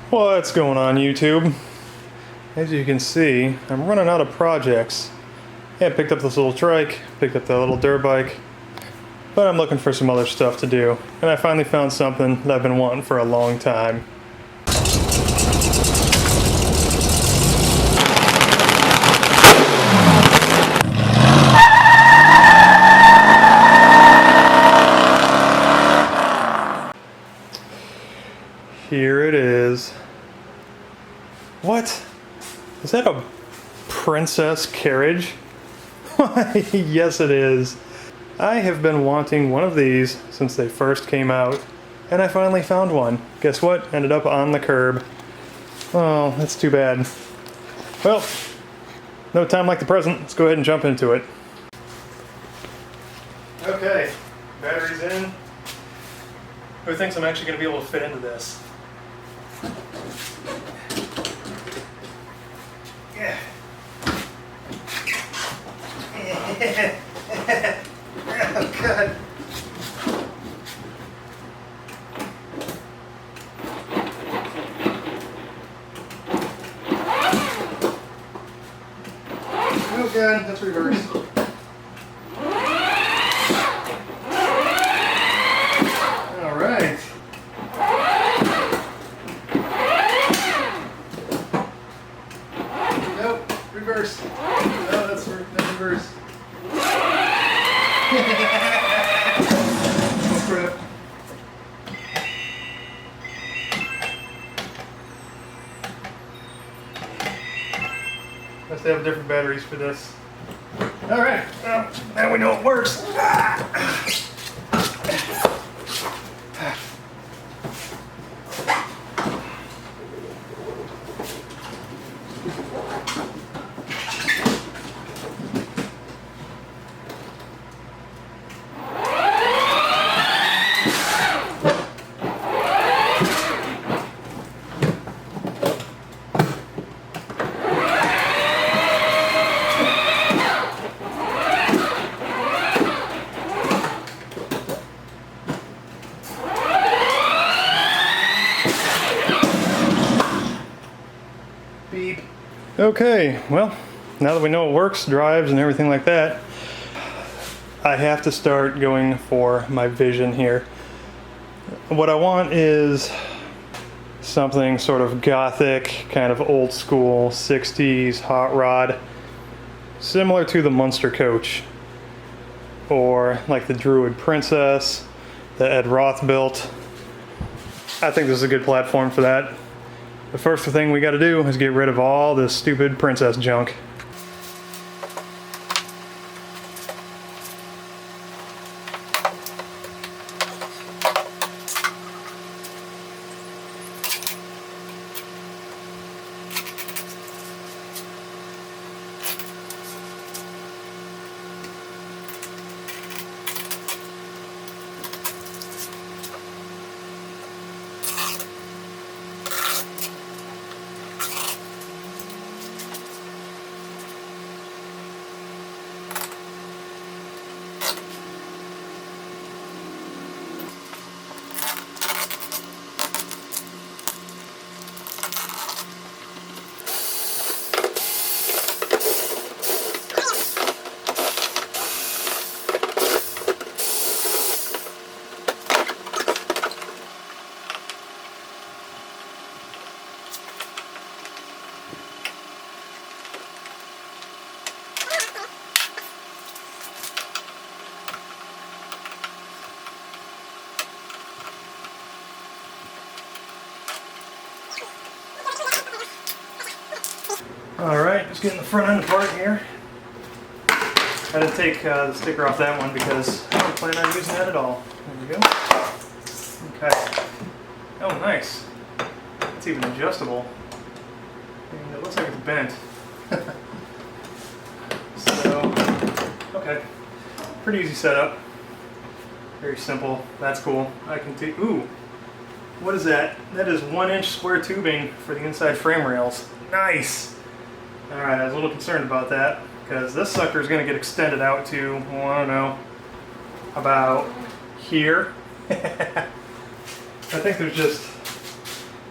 What's going on, YouTube? As you can see, I'm running out of projects. Yeah, I picked up this little trike, picked up that little dirt bike, but I'm looking for some other stuff to do. And I finally found something that I've been wanting for a long time. Here it is. What? Is that a princess carriage? Yes, it is. I have been wanting one of these since they first came out, and I finally found one. Guess what? Ended up on the curb. Oh, that's too bad. Well, no time like the present. Let's go ahead and jump into it. Okay, battery's in. Who thinks I'm actually going to be able to fit into this? Yeah. Oh, God. Oh, God, that's reverse. All right. Nope, reverse. No, that's reverse. Oh, crap. Must have different batteries for this. All right, well, now we know it works. Beep. Okay, well, now that we know it works, drives, and everything like that, I have to start going for my vision here. What I want is something sort of gothic, kind of old school, 60s hot rod, similar to the Munster coach, or like the Druid Princess that Ed Roth built. I think this is a good platform for that. The first thing we got to do is get rid of all this stupid princess junk. Alright, just getting the front end apart here. I had to take the sticker off that one because I don't plan on using that at all. There we go. Okay. Oh, nice. It's even adjustable. And it looks like it's bent. So, okay. Pretty easy setup. Very simple. That's cool. I can take, ooh, what is that? That is 1-inch square tubing for the inside frame rails. Nice! Alright, I was a little concerned about that because this sucker is going to get extended out to, well, I don't know, about here. I think there's just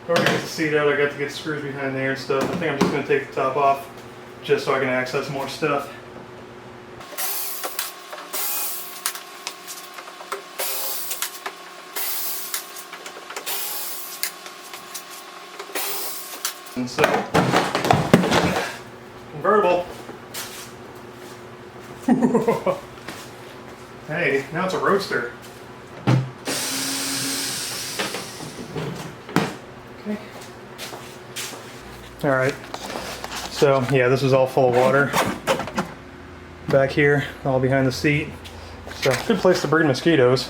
order to get the seat out, I got to get screws behind there and stuff. I think I'm just going to take the top off just so I can access more stuff. And so, convertible. Hey, now it's a roadster. Okay. Alright. So, yeah, this is all full of water. Back here, all behind the seat. So, good place to breed mosquitoes.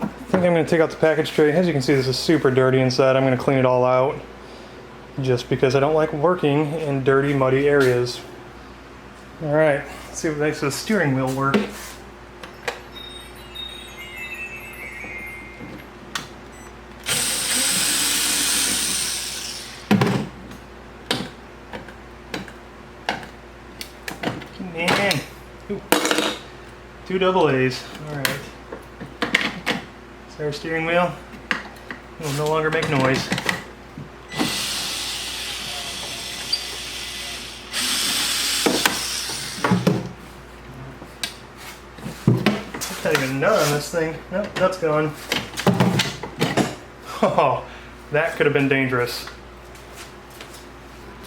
I think I'm going to take out the package tray. As you can see, this is super dirty inside. I'm going to clean it all out. Just because I don't like working in dirty, muddy areas. Alright, let's see what makes the steering wheel work. Man, ooh, 2 double A's. Alright. Is our steering wheel? It will no longer make noise. Not even a nut on this thing. Nope, nut's gone. Oh, that could have been dangerous.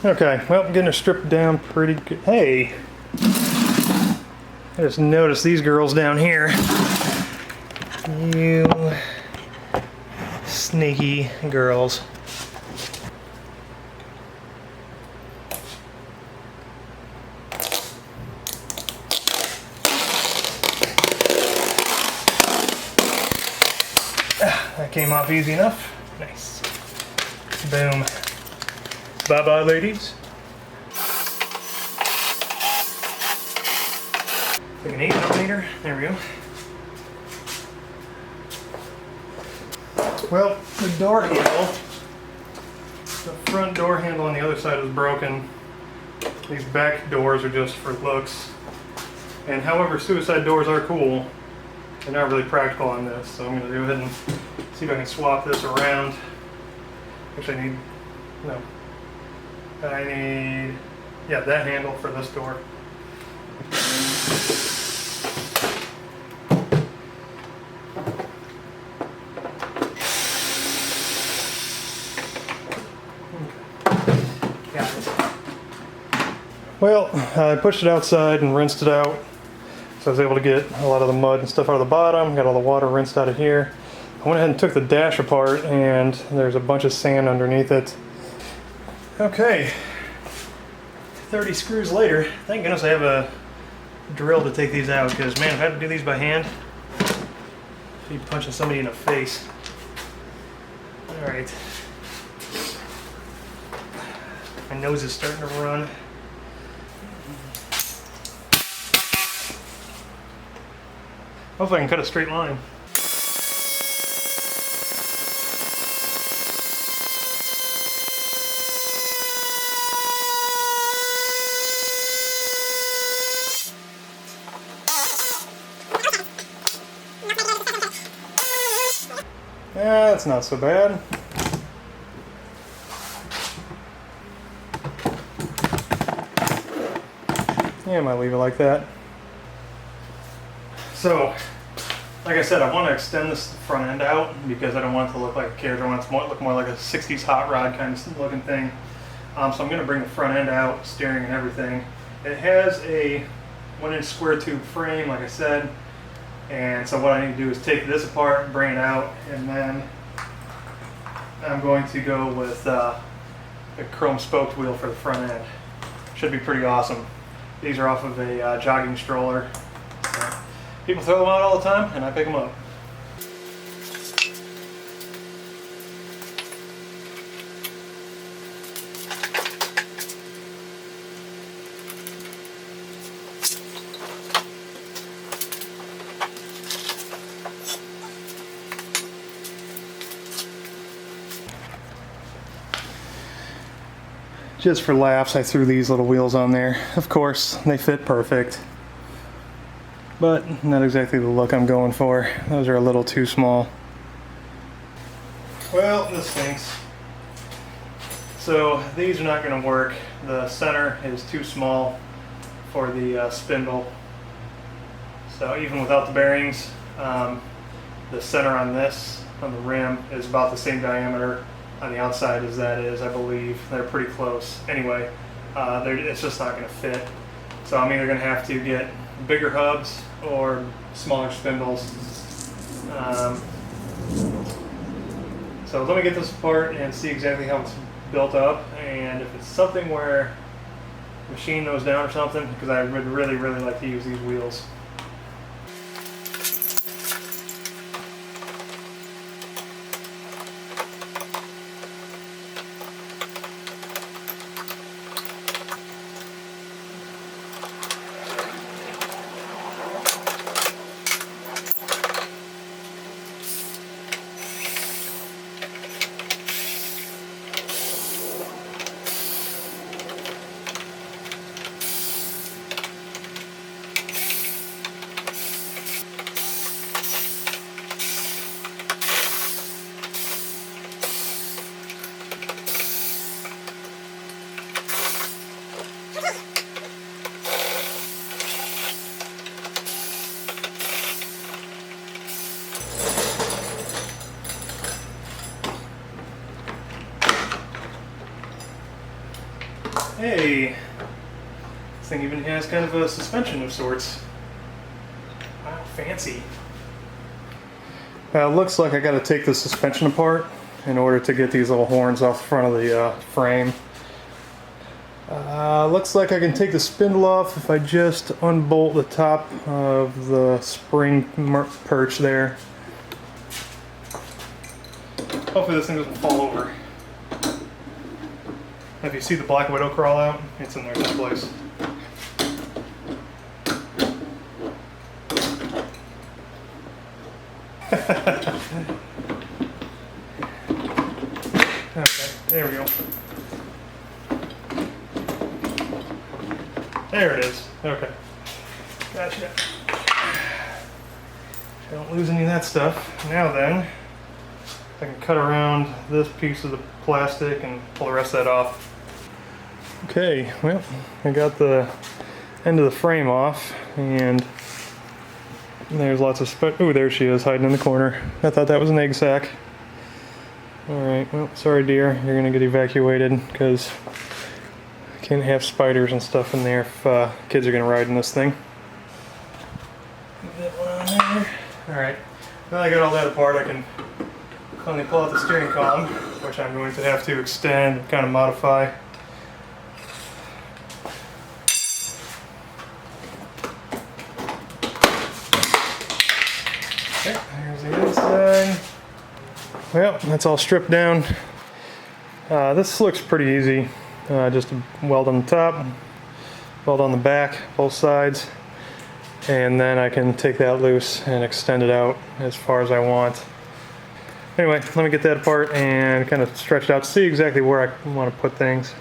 Okay, well, I'm getting her stripped down pretty good. Hey! I just noticed these girls down here. You sneaky girls. That came off easy enough. Nice. Boom. Bye-bye, ladies. Like an 8mm. There we go. Well, the door handle, the front door handle on the other side is broken. These back doors are just for looks. And however, suicide doors are cool, they're not really practical on this. So I'm going to go ahead and see if I can swap this around. Actually, I need that handle for this door. Well, I pushed it outside and rinsed it out, so I was able to get a lot of the mud and stuff out of the bottom, got all the water rinsed out of here. I went ahead and took the dash apart, and there's a bunch of sand underneath it. Okay, 30 screws later. Thank goodness I have a drill to take these out, because man, if I had to do these by hand, I'd be punching somebody in the face. Alright. My nose is starting to run. Hopefully I can cut a straight line. Yeah, that's not so bad. Yeah, I might leave it like that. So, like I said, I want to extend this front end out because I don't want it to look like a carriage. I want it to look more like a 60s hot rod kind of looking thing. So I'm going to bring the front end out, steering and everything. It has a 1-inch square tube frame, like I said. And so what I need to do is take this apart, bring it out, and then I'm going to go with a chrome spoked wheel for the front end. Should be pretty awesome. These are off of a jogging stroller. People throw them out all the time, and I pick them up. Just for laughs, I threw these little wheels on there. Of course, they fit perfect. But not exactly the look I'm going for. Those are a little too small. Well, this stinks. So these are not going to work. The center is too small for the spindle. So even without the bearings, the center on this, on the rim, is about the same diameter on the outside as that is, I believe. They're pretty close. Anyway, it's just not going to fit. So I'm either going to have to get bigger hubs or smaller spindles. So let me get this apart and see exactly how it's built up, and if it's something where the machine goes down or something, because I would really like to use these wheels. Hey, this thing even has kind of a suspension of sorts. Wow, fancy. Looks like I got to take the suspension apart in order to get these little horns off the front of the frame. Looks like I can take the spindle off if I just unbolt the top of the spring perch there. Hopefully this thing doesn't fall over. If you see the black widow crawl out, it's in there someplace. Okay, there we go. There it is. Okay. Gotcha. Don't lose any of that stuff. Now then, I can cut around this piece of the plastic and pull the rest of that off. Okay, well, I got the end of the frame off, and there's lots of ooh, there she is hiding in the corner. I thought that was an egg sack. Alright, well, sorry dear, you're gonna get evacuated because I can't have spiders and stuff in there if kids are gonna ride in this thing. Put that one on there. Alright, now I got all that apart, I can finally pull out the steering column, which I'm going to have to extend and kind of modify. Okay, there's the inside. Well, that's all stripped down. This looks pretty easy. Just a weld on the top, weld on the back, both sides, and then I can take that loose and extend it out as far as I want. Anyway, let me get that apart and kind of stretch it out to see exactly where I want to put things.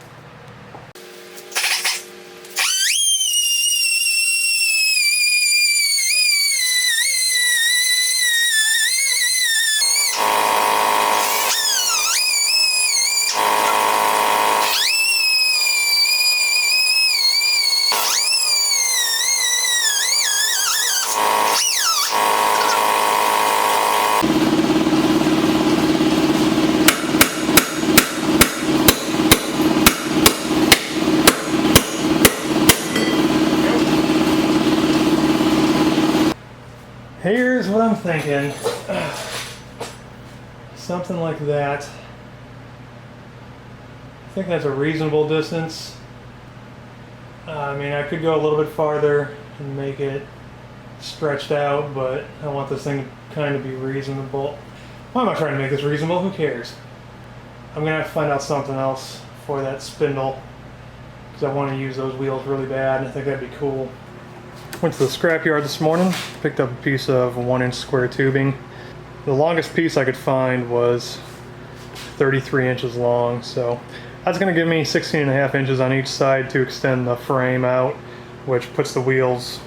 Here's what I'm thinking. Something like that. I think that's a reasonable distance. I mean, I could go a little bit farther and make it stretched out, but I want this thing to kind of be reasonable. Why am I trying to make this reasonable? Who cares? I'm gonna have to find out something else for that spindle because I want to use those wheels really bad. I think that'd be cool. Went to the scrapyard this morning, picked up a piece of 1-inch square tubing. The longest piece I could find was 33 inches long, so that's going to give me 16.5 inches on each side to extend the frame out, which puts the wheels,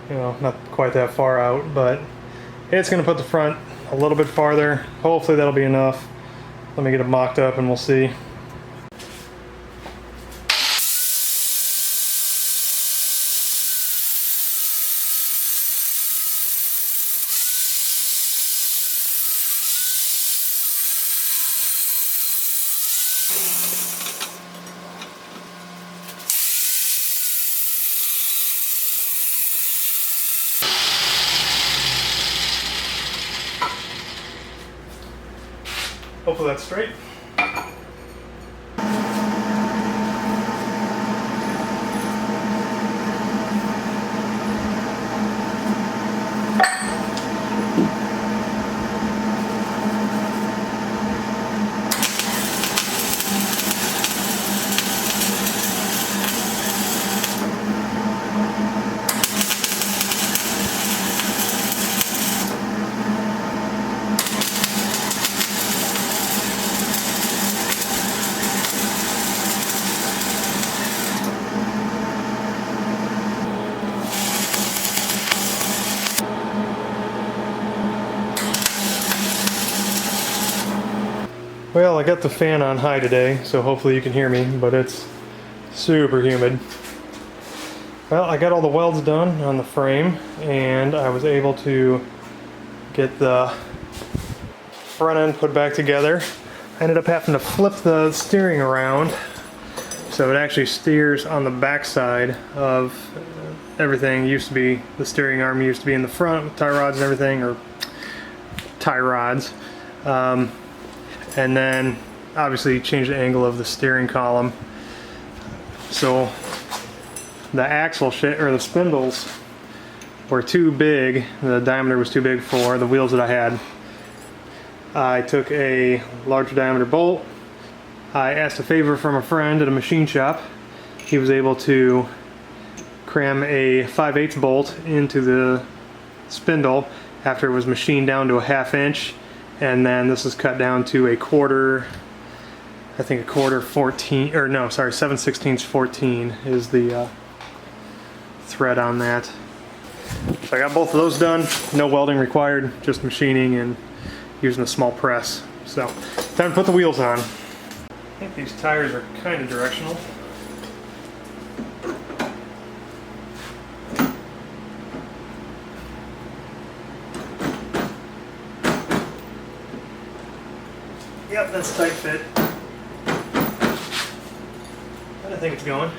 you know, not quite that far out, but it's going to put the front a little bit farther. Hopefully that'll be enough. Let me get it mocked up and we'll see. Hopefully that's straight. Well, I got the fan on high today, so hopefully you can hear me, but it's super humid. Well, I got all the welds done on the frame, and I was able to get the front end put back together. I ended up having to flip the steering around, so it actually steers on the back side of everything. Used to be, the steering arm used to be in the front with tie rods and everything, or tie rods. And then obviously change the angle of the steering column. So the axle or the spindles were too big, the diameter was too big for the wheels that I had. I took a larger diameter bolt. I asked a favor from a friend at a machine shop. He was able to cram a 5/8 bolt into the spindle after it was machined down to a 1/2 inch. And then this is cut down to a quarter, I think a quarter 14, or no, sorry, 7/16 14 is the thread on that. So I got both of those done, no welding required, just machining and using a small press. So, time to put the wheels on. I think these tires are kind of directional. Yep, that's a tight fit. I think it's going.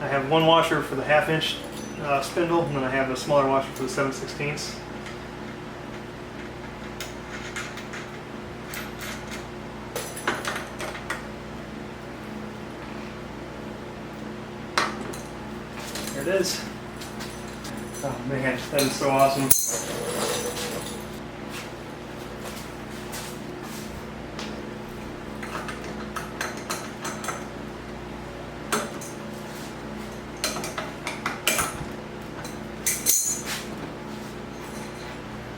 I have one washer for the 1/2 inch spindle, and then I have a smaller washer for the 7/16. There it is. Oh man, that is so awesome.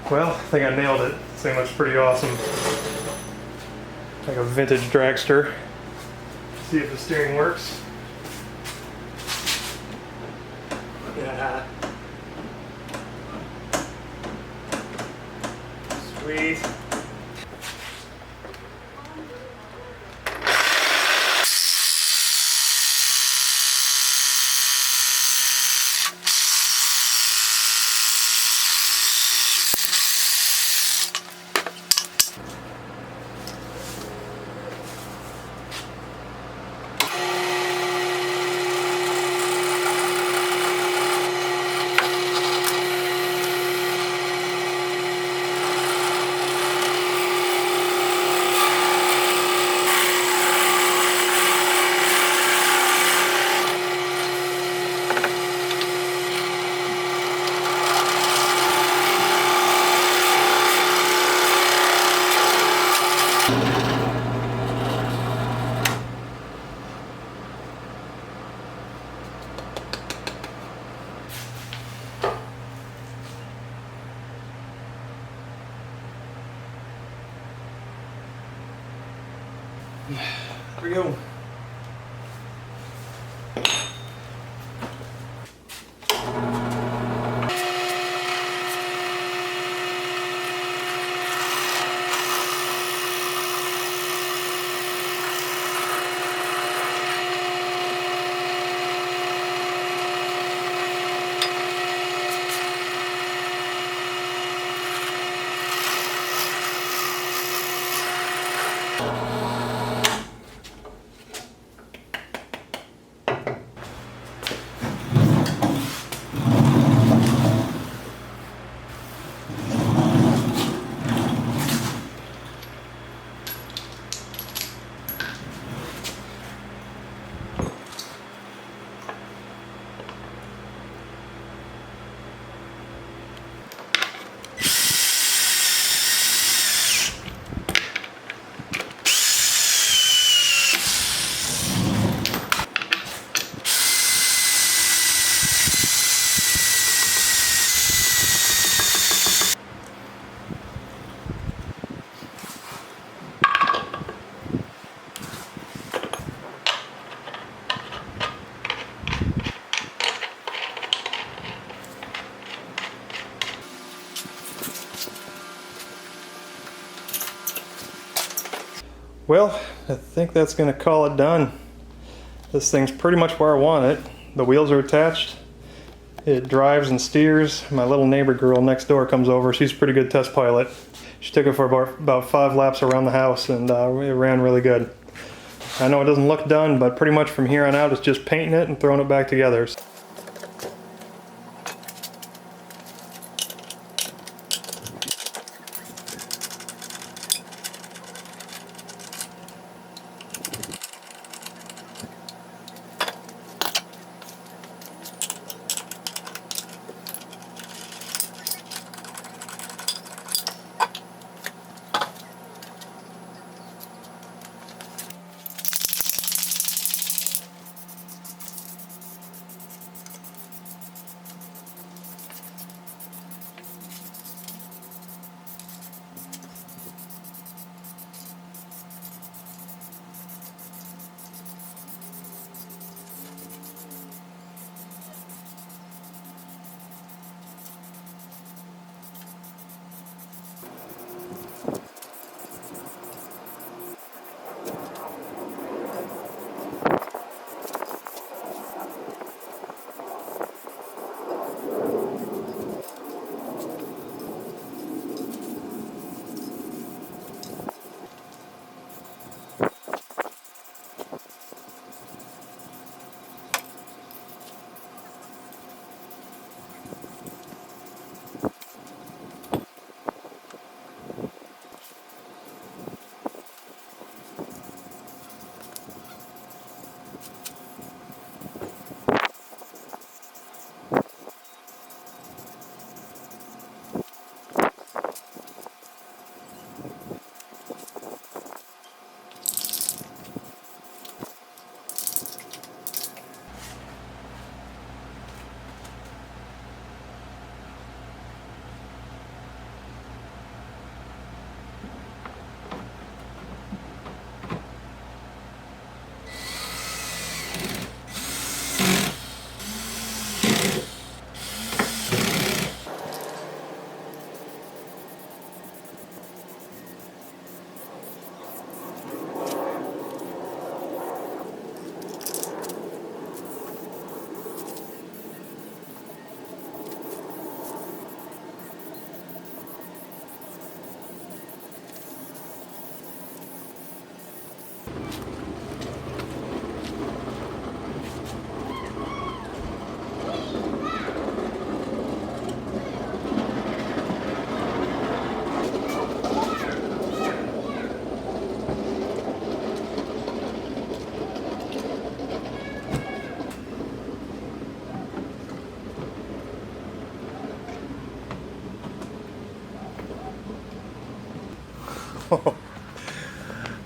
Well, I think I nailed it. This thing looks pretty awesome. Like a vintage dragster. See if the steering works. Yeah. Sweet. There we go. Well, I think that's going to call it done. This thing's pretty much where I want it. The wheels are attached. It drives and steers. My little neighbor girl next door comes over. She's a pretty good test pilot. She took it for about 5 laps around the house, and it ran really good. I know it doesn't look done, but pretty much from here on out it's just painting it and throwing it back together.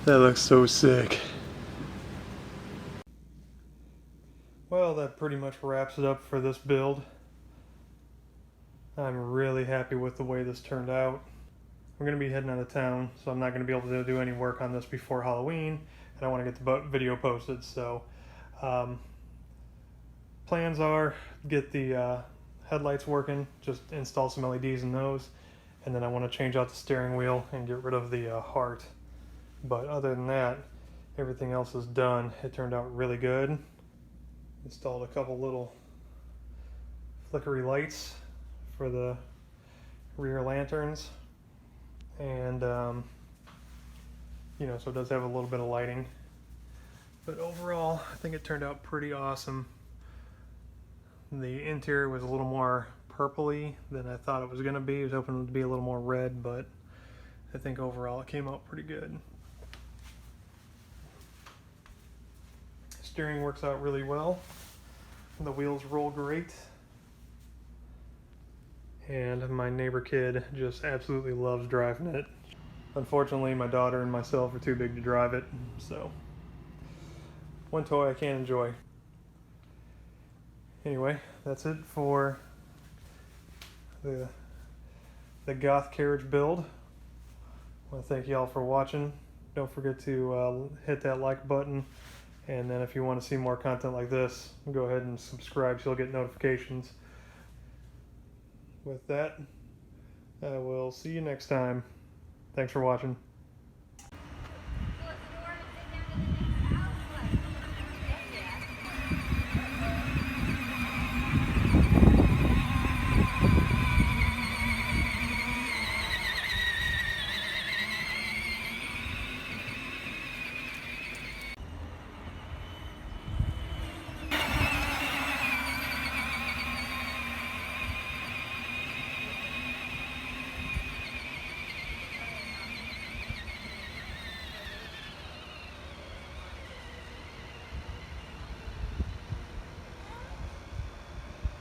That looks so sick. Well, that pretty much wraps it up for this build. I'm really happy with the way this turned out. I'm going to be heading out of town, so I'm not going to be able to do any work on this before Halloween, and I want to get the video posted, so plans are get the headlights working, just install some LEDs in those, and then I want to change out the steering wheel and get rid of the heart. But other than that, everything else is done. It turned out really good. Installed a couple little flickery lights for the rear lanterns, and you know, so it does have a little bit of lighting. But overall, I think it turned out pretty awesome. The interior was a little more purpley than I thought it was going to be. I was hoping it to be a little more red, but I think overall it came out pretty good. Steering works out really well. The wheels roll great. And my neighbor kid just absolutely loves driving it. Unfortunately, my daughter and myself are too big to drive it, so one toy I can't enjoy. Anyway, that's it for the goth carriage build. I want to thank y'all for watching. Don't forget to hit that like button, and then if you want to see more content like this, go ahead and subscribe so you'll get notifications. With that, I will see you next time. Thanks for watching.